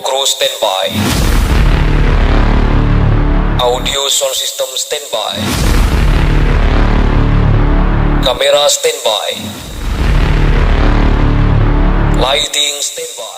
Crew standby. Audio sound system standby. Kamera standby. Lighting standby.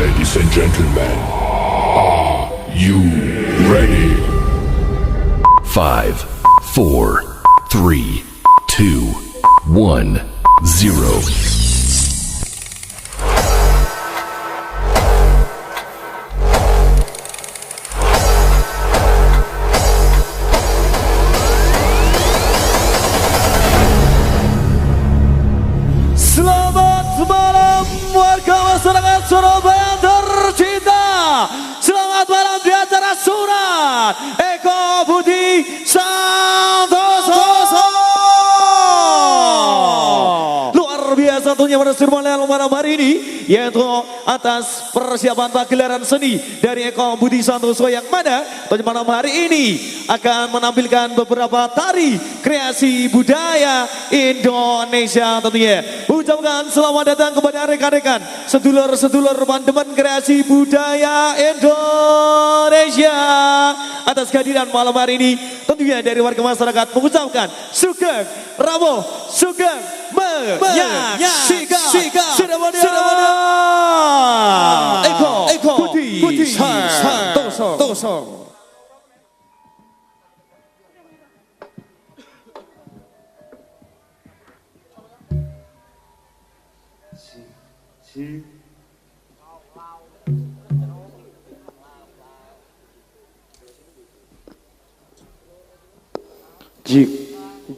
Ladies and gentlemen, are you ready? 5, 4, 3, 2, 1, 0. Selamat malam warga masyarakat Surabaya tercinta. Selamat malam di acara Sunat Eko Budi Santoso. Luar biasa tentunya pada seremonial malam hari ini, yaitu atas persiapan pagelaran seni dari Eko Budi Santoso yang mana pada malam hari ini akan menampilkan beberapa tari kreasi budaya Indonesia tentunya. Ucapkan selamat datang kepada rekan-rekan, sedulur-sedulur pandemen kreasi budaya Indonesia. Atas kehadiran malam hari ini tentunya dari warga masyarakat mengucapkan Sugeng Rabu, Sugeng menyaksikan seremonial Eko Budi Santoso.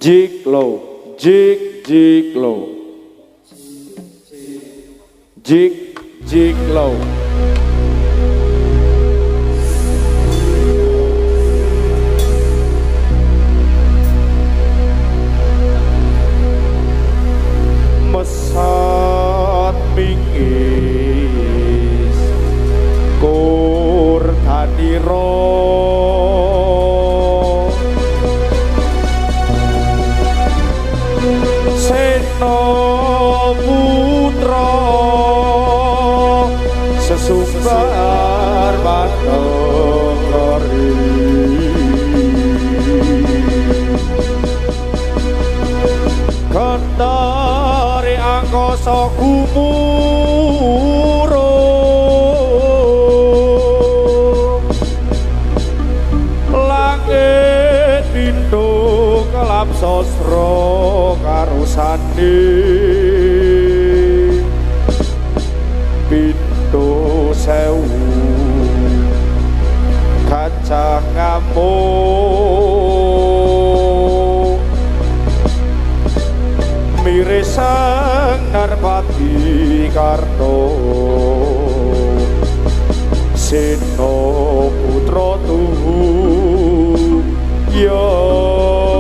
Jig low, jig low, jig low. Mesat mingis kur tadiro putra sesumbar batokori kentari angkasa gumurung langit pintu kelap sosro karo sandi pintu sewu kaca ngamuk miresang Narpati Karto Seno putra tuhu Yogdi.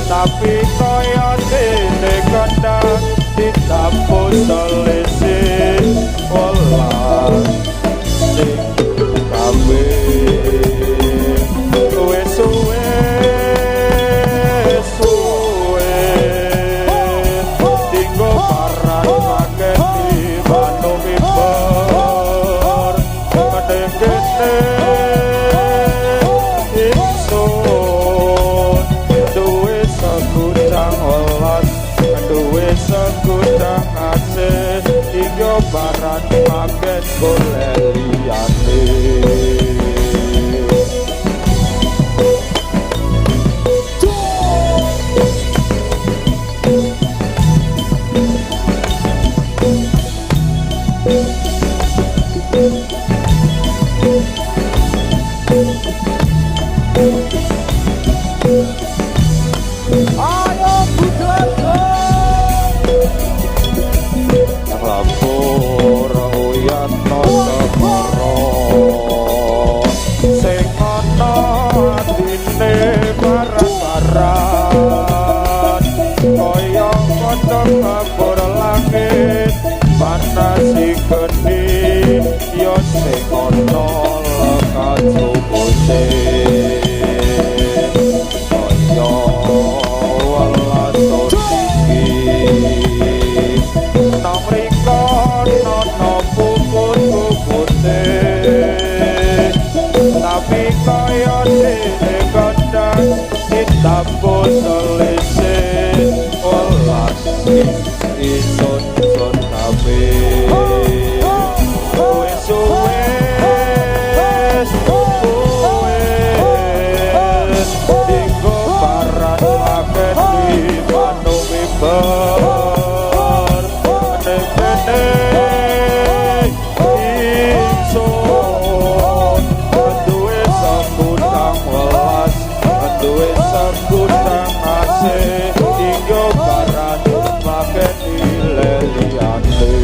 Tapi kaya dene kandang ditampus gawe wis suwe tinggo paran makan di Bandung Mimbar kadang-kadang ingsun duwe segudang olas duwe segudang aset tinggo paran makan golek liyane. Ayo bukan lapor uyatno sekoro sing ana atine barang-barang kaya kodhok ngapur langit panasi geni yo sing ana lekat supuse kaya welas iki nang mriko nono puput-pupute tapi kaya dene kandang ditambut selise welas isun-isun kabeh wis suwe tinggo paran makan di Bandung Mimbar kadang-kadang ingsun duwe segudang welas duwe segudang asih tinggo paran makan di leliyane.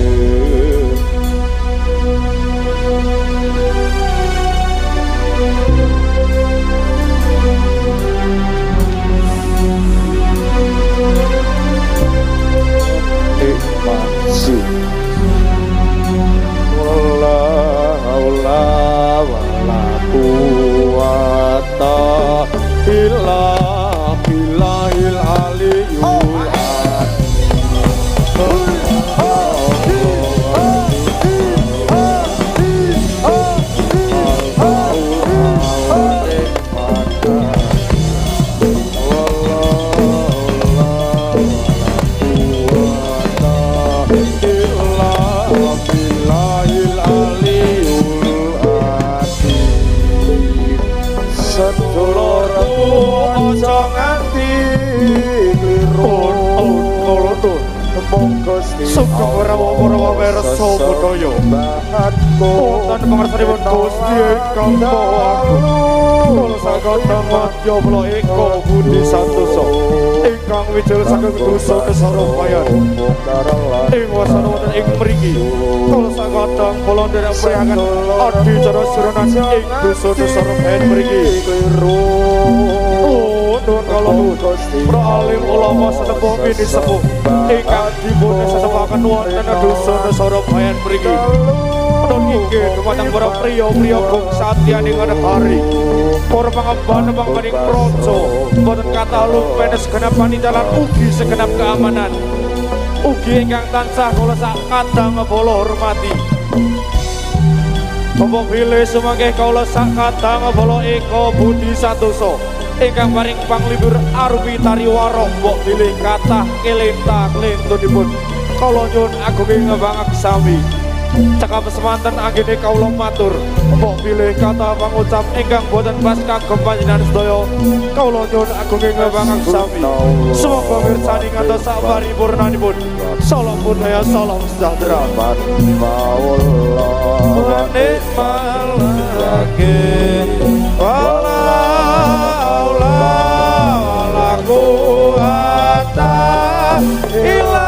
Masih wala haula wala quwata illa billahil aliyyil Suka para wersa budaya wonten pangersanipun Gusti ingkang Maha Kula saged madya kula eka Budi Santosa ingkang wijel saking dosa kesarompayan ing wasana wonten ing mriki kula saged kula nderek priyangan adicara siranan ing dosa kesarompayan mriki nuwun kala para alim ulama sesepuh ini sepuh ingkang dipun sesepaken wonten dosa kesarompayan mriki menawi inggih dumateng para priya-priya satyaning hari para pangemban pangkaning praja boten kathah lumpen segenap panitalan ugi segenap keamanan ugi ingkang tansah kula sak kadang kula hormati Bapak pilih semangke kula sak kadang kula eka Budi Santosa ingkang paring panglibur arupi tariwara mbok pilih kathah kelenta klentunipun kula nyuwun agunging ngembangak sami cekap semanten anggene kawula matur mbok pilih kata pangucap ingkang boten pas kagem panjenengan sedaya kawula nyuwun agunging ngembangak sami semoga mirsani ngantos saparipurnanipun salam budaya salam sejahtera maullah nikmalake wala wala quwata illa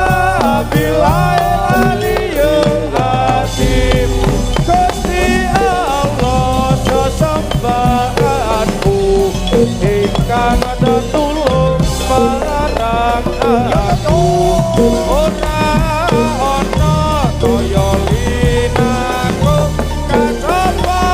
billah Gusti Allah sesembahanku ingkang tulung marang aku ora ana kaya linaku kacapa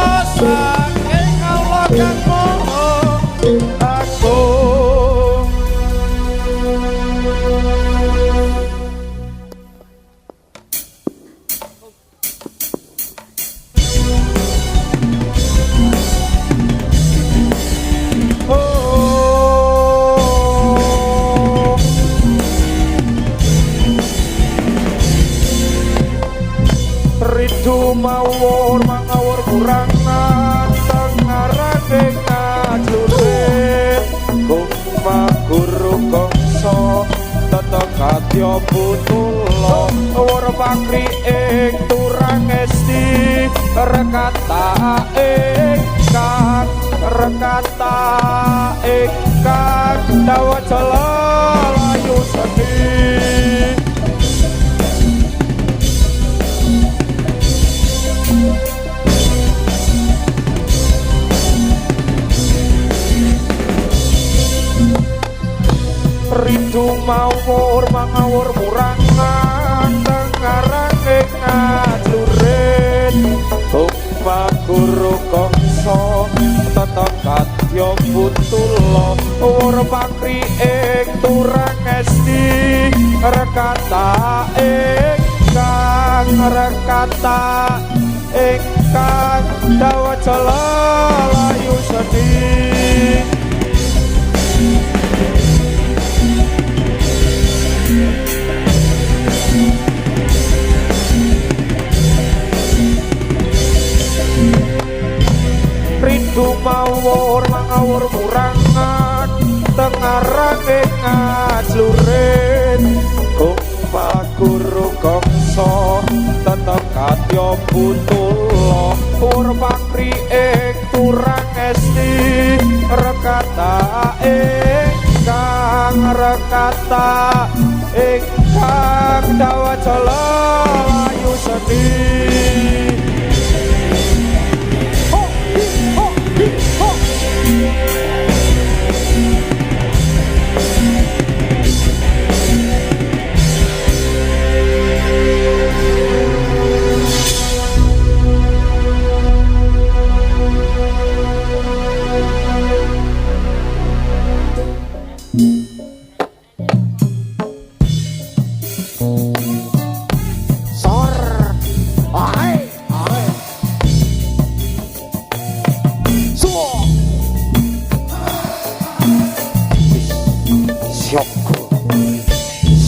mawur mangawur kurangan tengarane ngajurit gumma guru gongso tata kadya putulo wur pakri ing turang esti rekata ingkang dawa jala layu seni rindu mawur mangawur murangan tengarane ngajurit gumma guru gongso tata kadya putulo wur pakri ing turang esti rekata ingkang dawa jala layu sedih rindu mawur mangawur murangan tengarane ngajlurit gumma guru gongso tata kadya putulo wur pakri ing turang esti rekata ingkang dawa jala layu sedih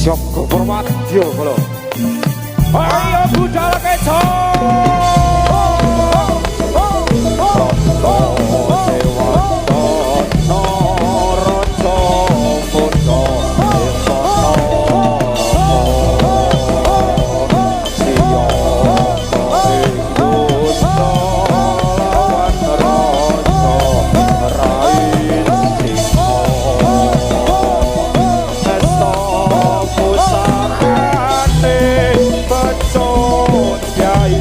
Syokku Purwadya kula. Ayo budal keco. Pusakane pecut yai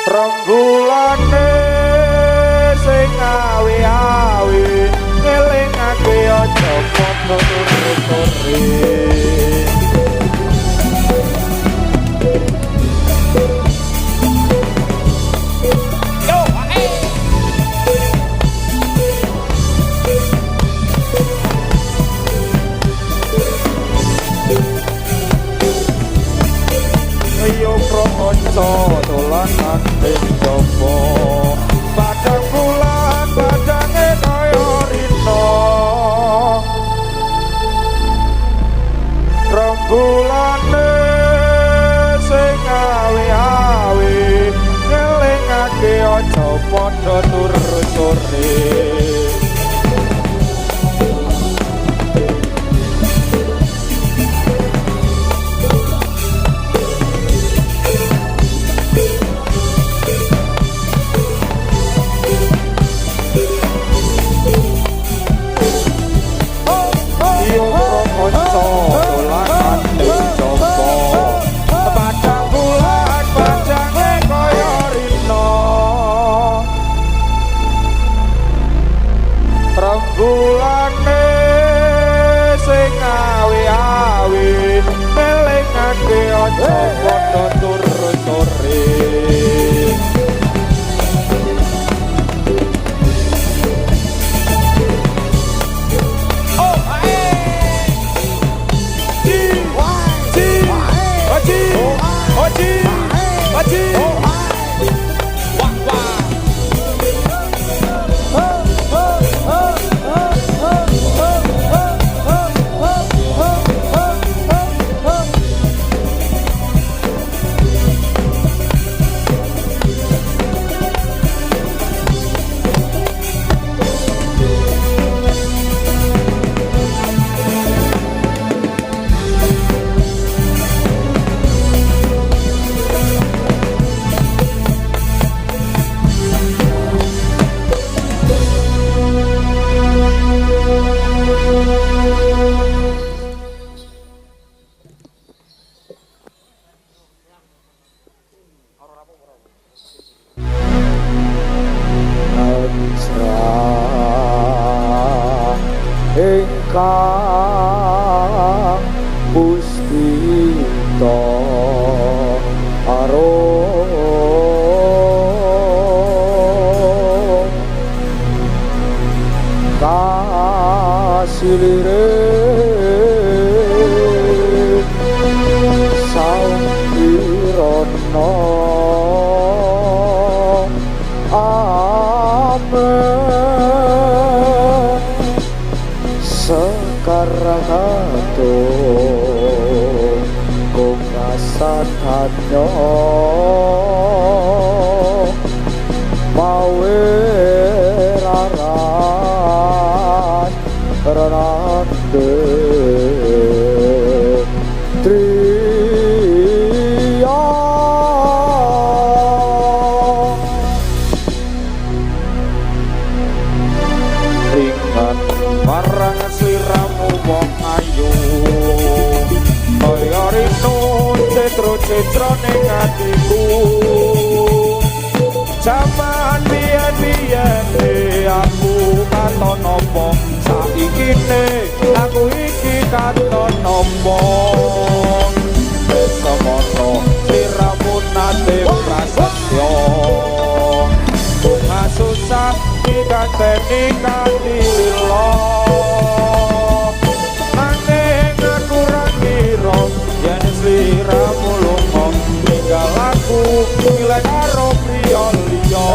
Rembulanne sing awi-awi ngelingake aja padha turu-turu. Ayo krokonco dolanan ing jaba padang bulan padange kaya rina rembulane sing awi-awi ngelingake aja padha turu-turu. Bulanne sing awi-awi nelingake aja padha turu-turu. Ingkang puspita arum kasilire sampirana amen sekarangatu kungasatanyo mawe raran renande triya ringan marang sliramu wong ayu kaya rino citra ning atiku jaman biyen-biyen aku katon apa saikine aku iki katon apa semono sliramu nate prasetyo bunga susah dikanteni kanthi lilo nanging aku ra kira yen sliramu lunga tinggal aku milih karo priya liya.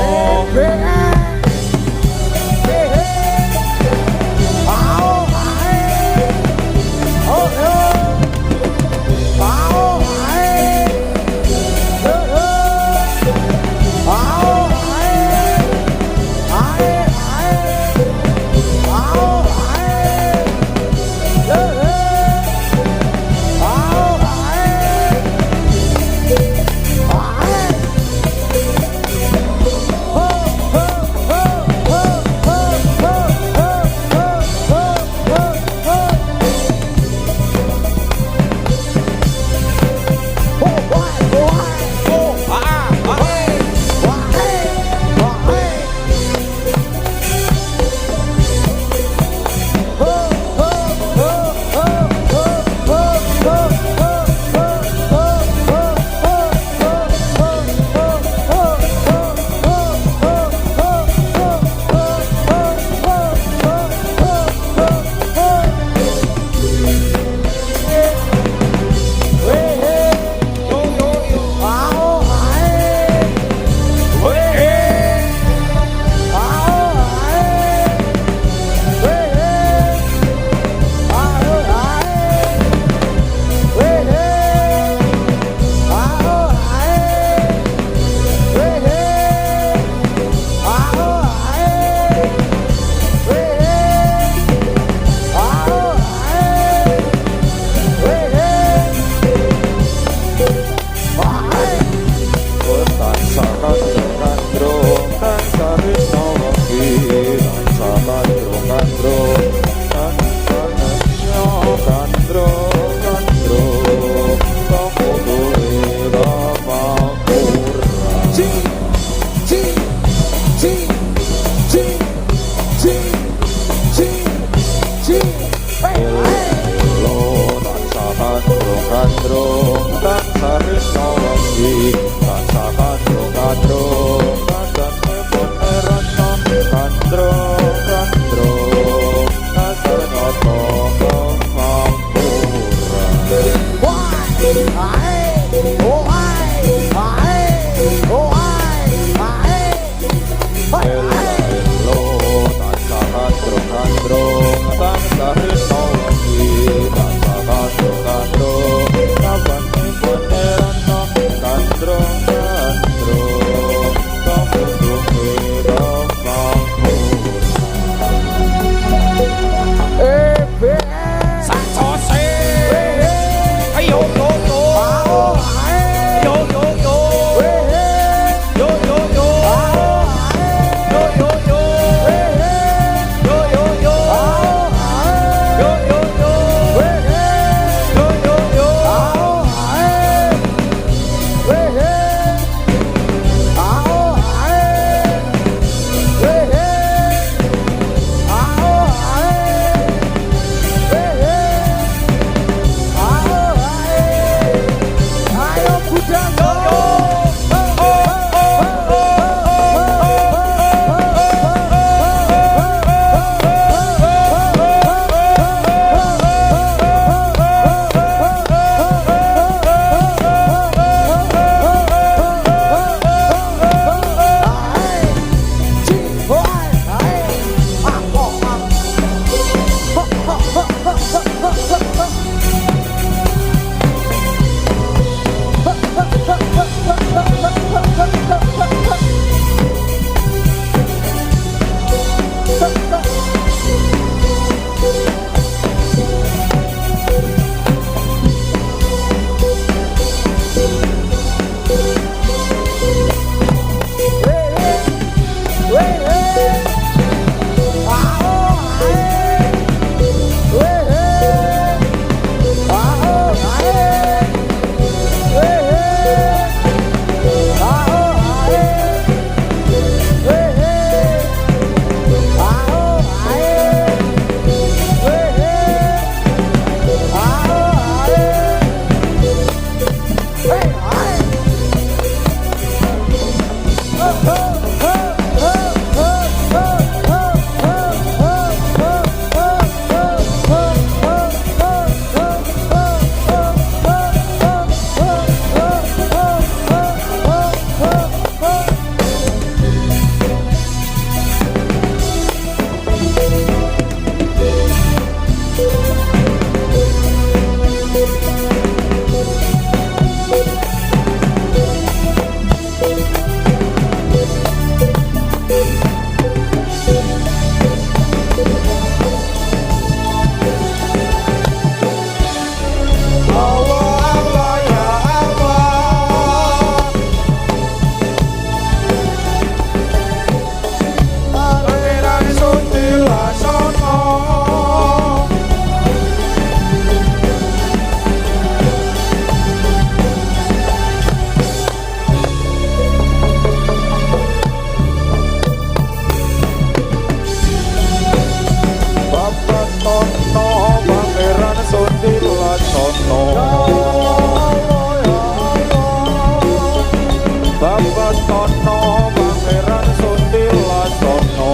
Batono Pangeran Sutilasono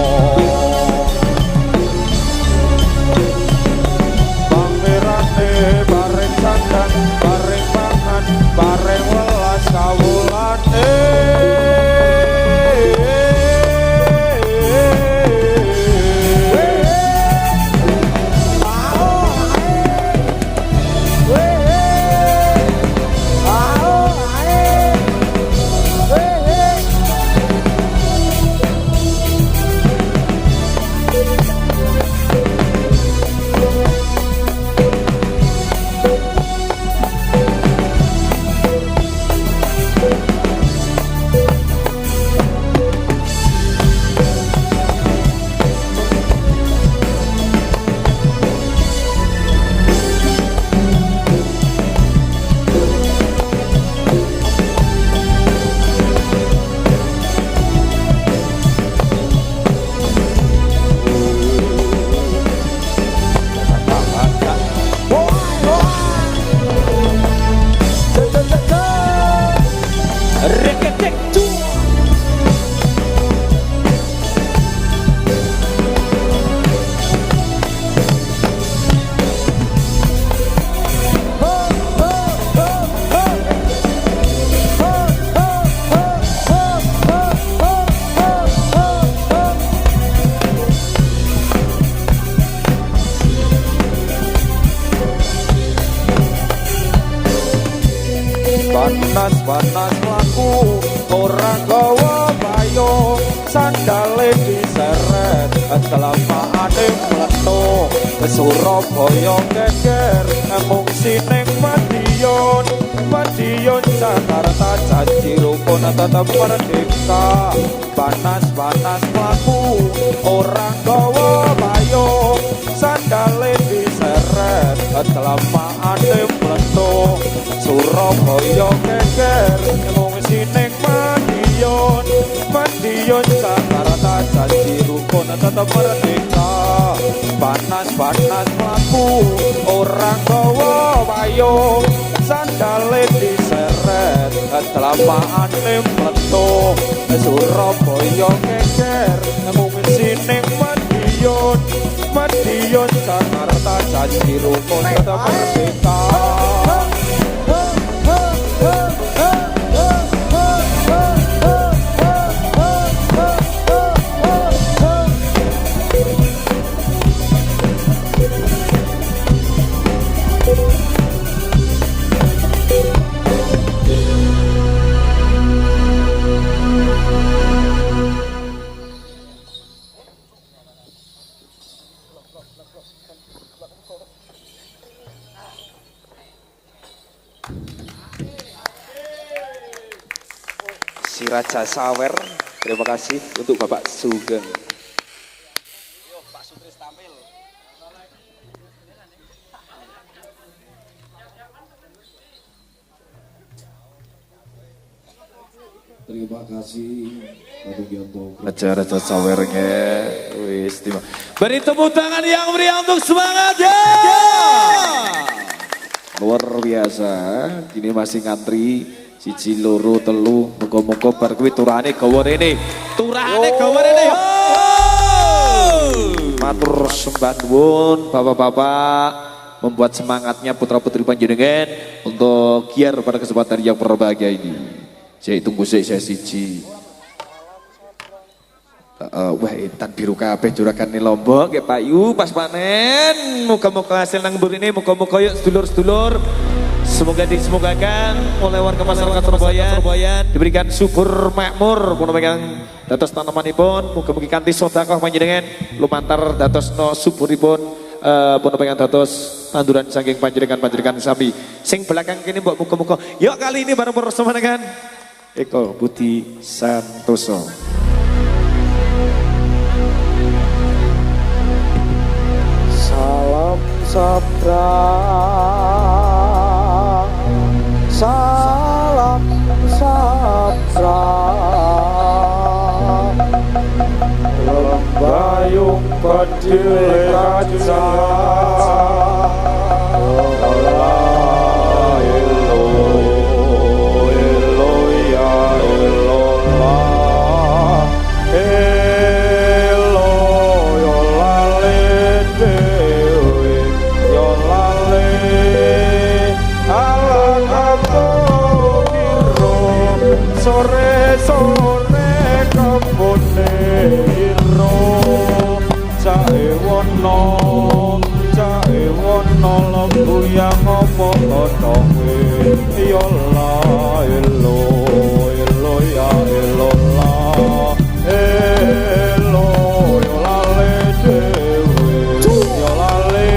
Pangerane bareng sandang bareng pangan bareng welas kawulane panas laku ora gawa bayo sandale diseret kelamaane mleto Surabaya geger mung sining Madiun Jakarta janji rukun tetep merdeka panas laku ora gawa bayo sandale diseret kelamaane mleto Surabaya geger mung sining Madiun Jakarta janji rukun tetep merdeka panas laku ora gawa payung sandale diseret kelamaane mleto Surabaya geger mung sining Madiun Jakarta janji rukun tetep merdeka Si Raja Sawer, terima kasih untuk Bapak Sugeng. Terima kasih Raja Sawernya wis terima. Beri tepuk tangan yang meriah untuk semangat ya. luar biasa. Kini masih ngantri siji loro telu muga-muga bar kuwi turane gawa rene. Turane gawa rene. Matur sembah nuwun Bapak-bapak membuat semangatnya putra-putri panjenengan untuk giar pada kesempatan yang berbahagia ini. Saya tunggu saya siji. Wah intan biru kabeh juragan Lombok ya Pak Yu pas panen. Muga-muga hasil nang mburi ini muga-muga yuk sedulur-sedulur semoga disemogakan oleh warga masyarakat Surabaya diberikan subur makmur pun pegang dados tanamanipun muga-mugi kanthi sedekah panjenengan lumantar dados no suburipun pun pegang dados tanduran saking panjenengan sami sing belakang kini mbok muga-muga yuk kali ini bareng bersama dengan Eko Budi Santoso. Salam sabra, salam sabra, lembayung bedil kaca, elo ya elo. sore kebone iro jae wono lembu yang apa kotonge ya la elo ya elo la elo yo lale dewe yo lale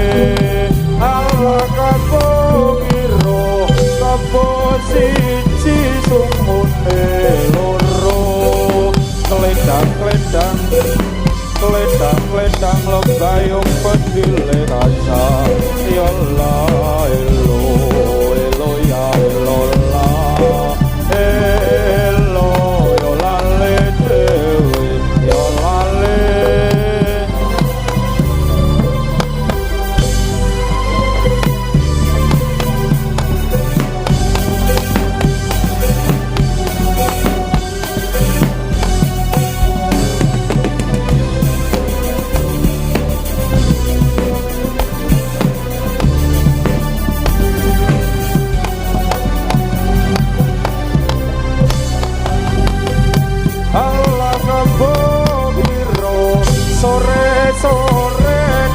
ala kabongiro kabo siji sumune loro kledang lembayung pedile kaca ya la elo ya elo la elo yo lale dewe yo lale Allah kabogiro sore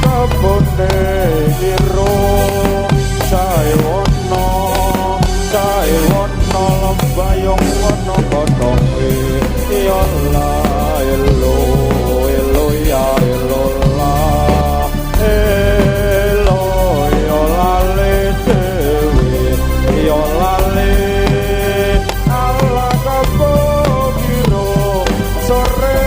kebone iro cae wono lembayung wono kotonge ya la elo ya elo la elo yo lale dewe yo lale Allah kabogiro sore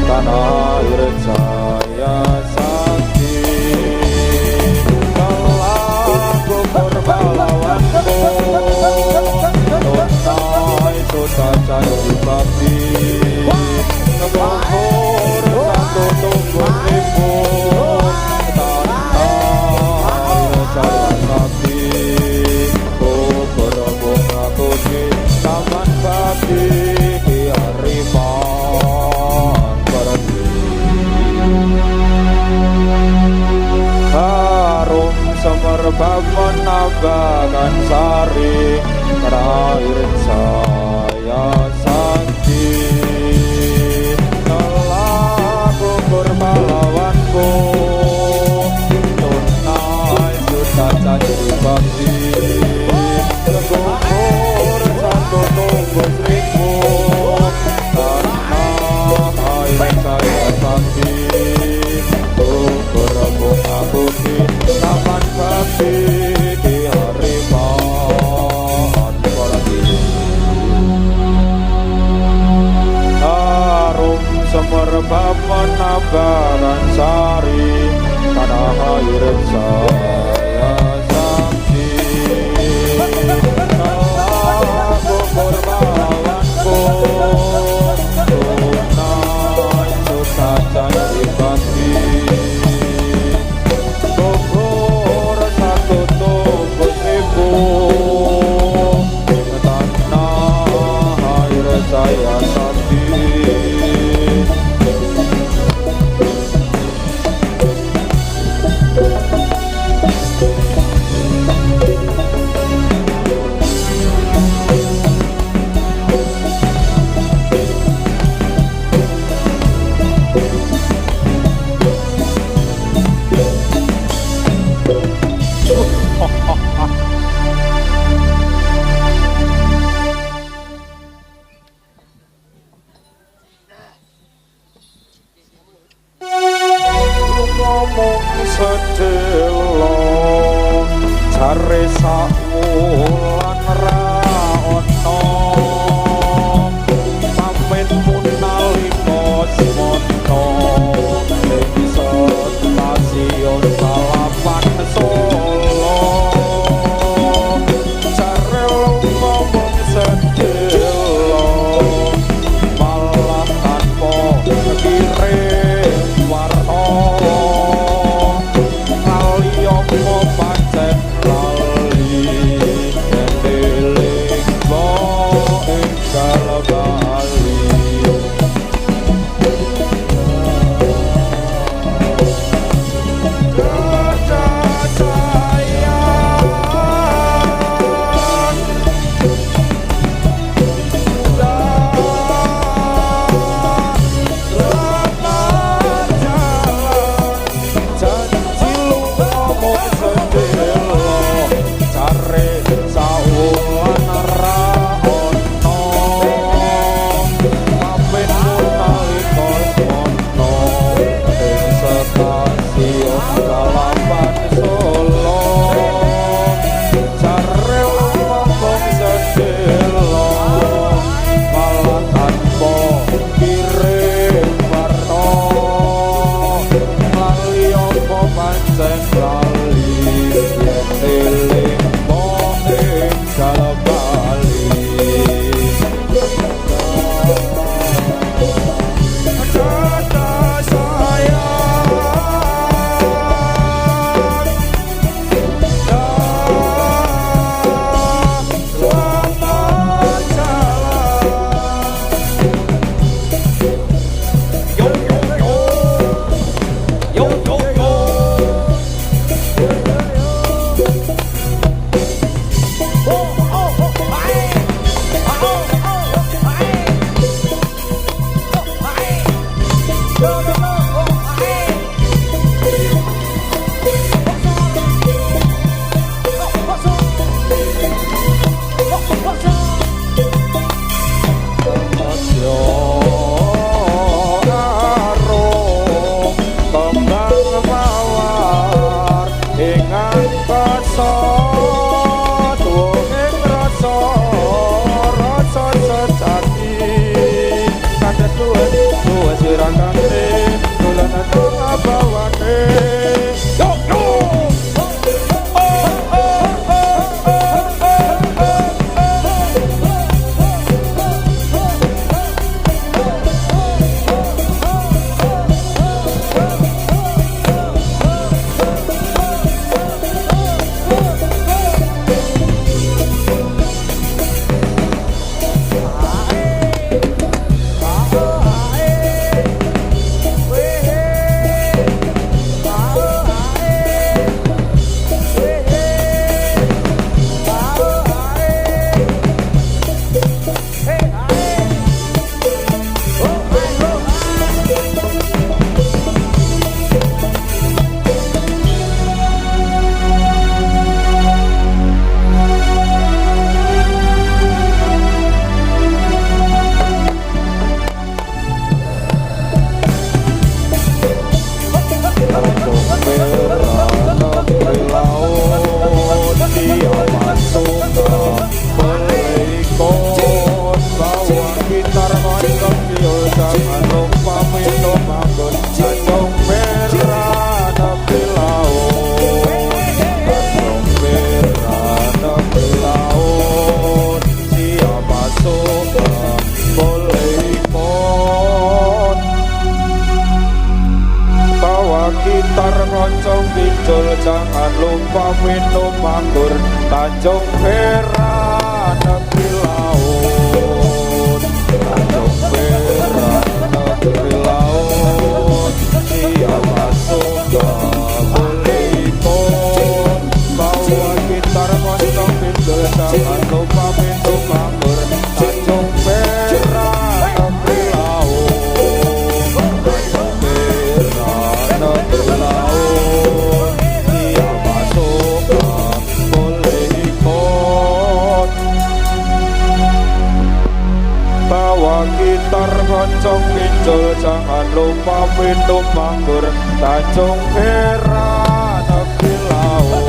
tanah air jaya sakti telah gugur pahlawanku tunai sudah janji bakti gugur satu tunggu ribu tanah air jaya sakti gugur bunga putih taman bakti harum semerbak menambahkan sari terakhir saya sakti telah gugur pahlawanku tunai sudah janji bakti gugur satu tunggu seribu tanah air saya sakti gugur bunga putih taman bakti di haripan Parati harum semerbak menambahkan sari tanah air saya sakti telah gugur pahlawanku tunai sudah janji bakti gugur satu tunggu seribu tanah air saya sakti ngomong sedelo jare sakwulan ra ono pamit nalika semono ing stasiun Balapan Solo jare ngomong sedelo malah tanpa kirim warna Opo pancen lali ndeling bo ing kalabali Rangga koncong pinjol jangan lupa minum anggur Tanjung Perak negeri laut Tanjung Perak negeri laut dia masuk gak boleh ikut bawa gitar koncong pinjol jangan lupa minum anggur Tanjung Perak negeri laut Tanjung Perak negeri laut dia masuk gak boleh ikut bawa gitar koncong pinjol jangan lupa minum anggur Tanjung Perak negeri laut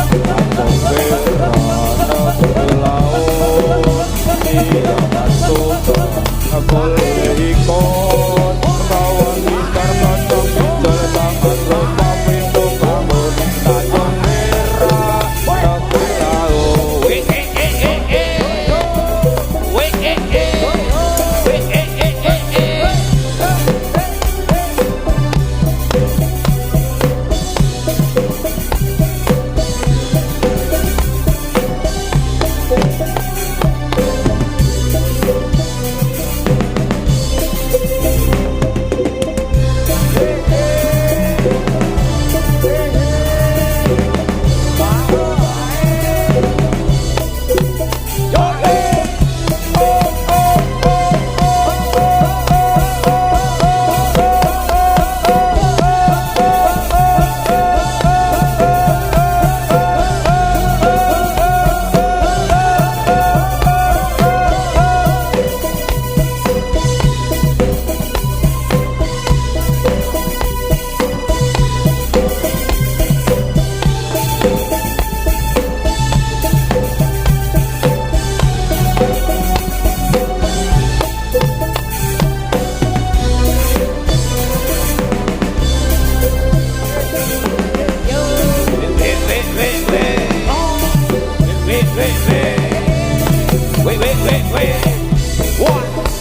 Tanjung Perak negeri laut dia masuk gak boleh ikut bawa gitar koncong pinjol jangan lupa minum anggur Tanjung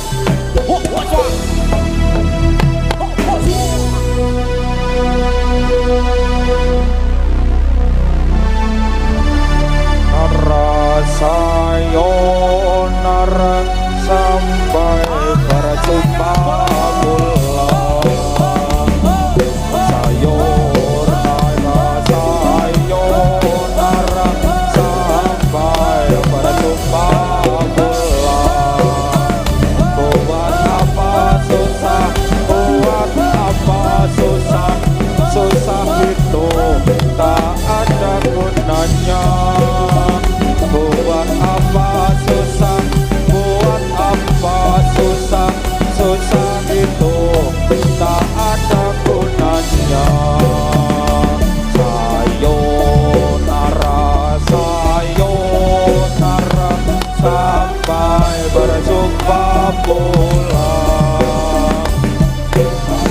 Perak negeri laut Sayonara sampai berjumpa pulang sayonara sayonara sampai berjumpa pulang buat apa susah buat apa susah susah itu tak ada gunanya buat apa susah buat apa susah susah itu tak ada gunanya sayonara sayonara sampai berjumpa pulang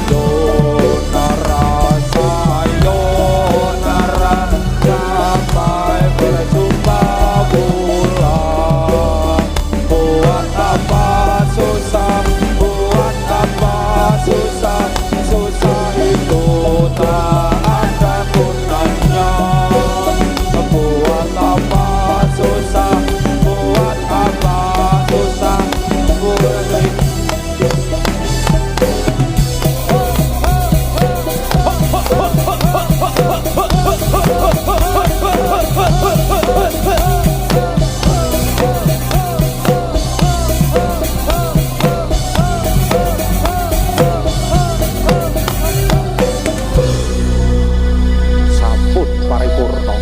sayonara sayonara sampai berjumpa pulang buat apa susah buat apa susah susah itu tak ada gunanya buat apa susah buat apa susah buat sampun paripurna.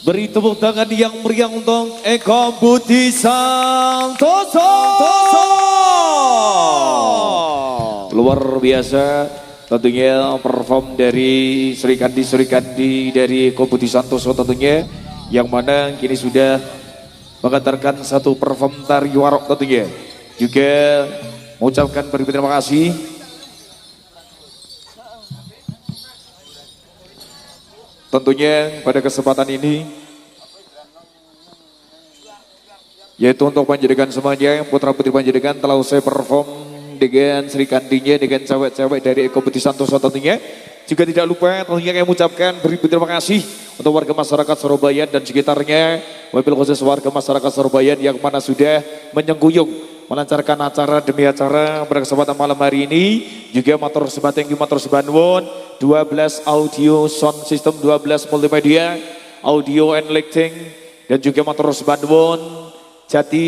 Beri tepuk tangan yang meriah untuk Eko Budi Santoso. Luar biasa tentunya perform dari Sri Kandi dari Eko Budi Santoso tentunya, yang mana kini sudah mengantarkan satu perform tari warok tentunya. Juga mengucapkan terima kasih tentunya pada kesempatan ini, yaitu untuk Panjenengan semuanya, putra putri Panjenengan telah usai perform dengan Sri Kandinya, dengan cewek-cewek dari Eko Budi Santoso tentunya. Juga tidak lupa tentunya kami mengucapkan beribu terima kasih untuk warga masyarakat Surabaya dan sekitarnya, mobil khusus warga masyarakat Surabaya yang mana sudah menyengkuyung melancarkan acara demi acara pada kesempatan malam hari ini. Juga motor sebateng motor sebanwon, 12 audio sound system, 12 multimedia, audio and lighting, dan juga motor sebanwon Jati